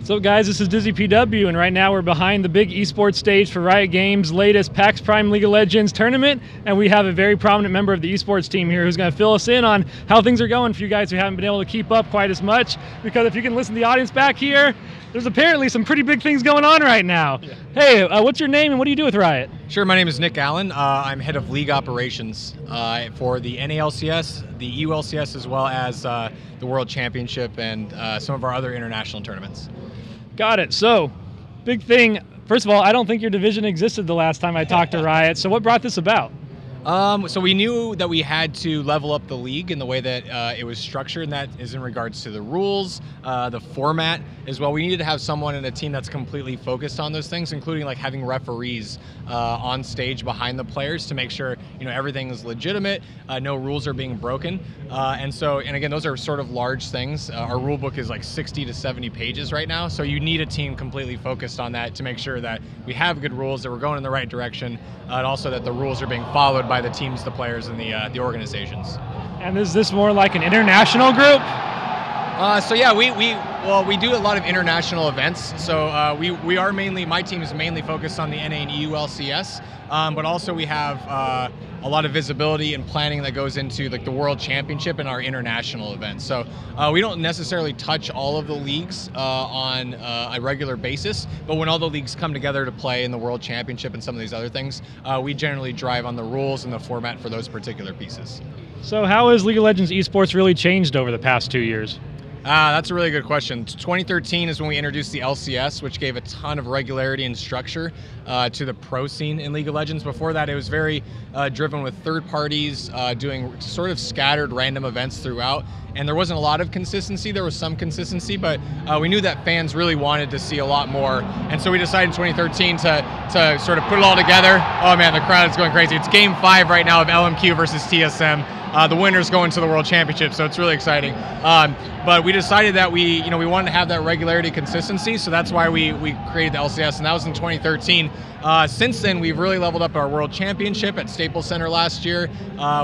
So guys, this is DizzyPW, and right now we're behind the big eSports stage for Riot Games' latest PAX Prime League of Legends tournament, and we have a very prominent member of the eSports team here who's going to fill us in on how things are going for you guys who haven't been able to keep up quite as much, because if you can listen to the audience back here, there's apparently some pretty big things going on right now. Yeah. Hey, what's your name and what do you do with Riot? Sure, my name is Nick Allen. I'm head of league operations for the NALCS, the EULCS, as well as the World Championship and some of our other international tournaments. Got it. So, big thing. First of all, I don't think your division existed the last time I talked to Riot. So what brought this about? So we knew that we had to level up the league in the way that it was structured, and that is in regards to the rules, the format as well. We needed to have someone in a team that's completely focused on those things, including like having referees on stage behind the players to make sure everything is legitimate, no rules are being broken, and again, those are sort of large things. Our rule book is like 60 to 70 pages right now, so you need a team completely focused on that to make sure that we have good rules, that we're going in the right direction, and also that the rules are being followed by the teams, the players, and the organizations. And is this more like an international group? So yeah, we do a lot of international events. So we are mainly, my team is mainly focused on the NA and EULCS, but also we have a lot of visibility and planning that goes into like the World Championship and our international events. So we don't necessarily touch all of the leagues on a regular basis, but when all the leagues come together to play in the World Championship and some of these other things, we generally drive on the rules and the format for those particular pieces. So how has League of Legends esports really changed over the past 2 years? That's a really good question. 2013 is when we introduced the LCS, which gave a ton of regularity and structure to the pro scene in League of Legends. Before that, it was very driven with third parties doing sort of scattered random events throughout, and there wasn't a lot of consistency. There was some consistency, but we knew that fans really wanted to see a lot more, and so we decided in 2013 to sort of put it all together. Oh man, the crowd is going crazy. It's Game 5 right now of LMQ versus TSM. The winner's going to the World Championship, so it's really exciting. But we decided that we wanted to have that regularity, consistency, so that's why we created the LCS, and that was in 2013. Since then, we've really leveled up our World Championship at Staples Center last year.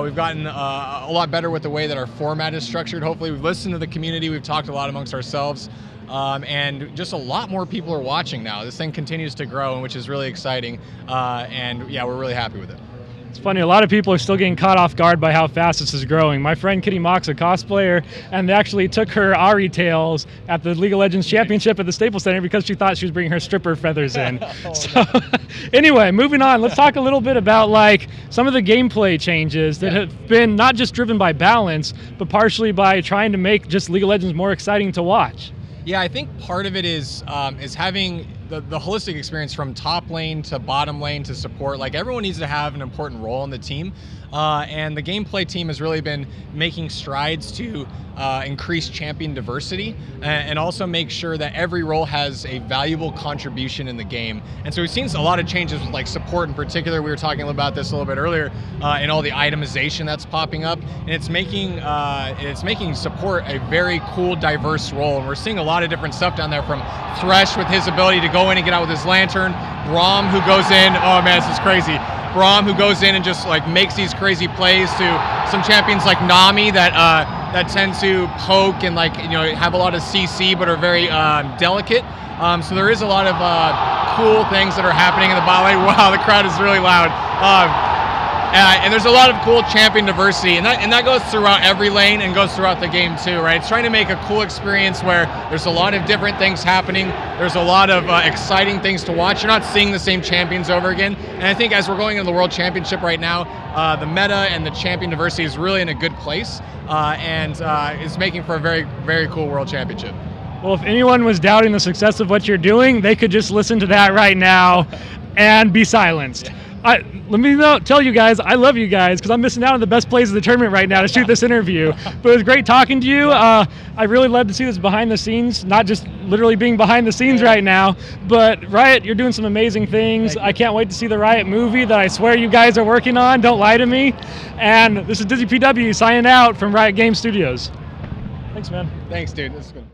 We've gotten a lot better with the way that our format is structured. Hopefully, we've listened to the community, we've talked a lot amongst ourselves, and just a lot more people are watching now. This thing continues to grow, which is really exciting, and yeah, we're really happy with it. It's funny, a lot of people are still getting caught off guard by how fast this is growing. My friend Kitty Mock's a cosplayer, and they actually took her Ari tails at the League of Legends Championship at the Staples Center because she thought she was bringing her stripper feathers in. So anyway, moving on, let's talk a little bit about like some of the gameplay changes that have been not just driven by balance, but partially by trying to make just League of Legends more exciting to watch. Yeah, I think part of it is having the holistic experience from top lane to bottom lane to support. Like, everyone needs to have an important role in the team, and the gameplay team has really been making strides to increase champion diversity and also make sure that every role has a valuable contribution in the game. And so we've seen a lot of changes with like support in particular. We were talking about this a little bit earlier, and all the itemization that's popping up, and it's making support a very cool, diverse role. And we're seeing a lot of different stuff down there, from Thresh with his ability to go in and get out with his lantern, Braum who goes in, oh man, this is crazy. Braum who goes in and just like makes these crazy plays, to some champions like Nami that tend to poke and have a lot of CC but are very delicate. So there is a lot of cool things that are happening in the bot lane. Wow, the crowd is really loud. And there's a lot of cool champion diversity, and that goes throughout every lane and goes throughout the game too, right? It's trying to make a cool experience where there's a lot of different things happening. There's a lot of exciting things to watch. You're not seeing the same champions over again. And I think as we're going into the World Championship right now, the meta and the champion diversity is really in a good place, and is making for a very, very cool World Championship. Well, if anyone was doubting the success of what you're doing, they could just listen to that right now and be silenced. Let me tell you guys, I love you guys, because I'm missing out on the best plays of the tournament right now to shoot this interview. But it was great talking to you. I really love to see this behind the scenes, not just literally being behind the scenes right now, but Riot, you're doing some amazing things. I can't wait to see the Riot movie that I swear you guys are working on. Don't lie to me. And this is DizzyPW signing out from Riot Games Studios. Thanks, man. Thanks, dude. This is good.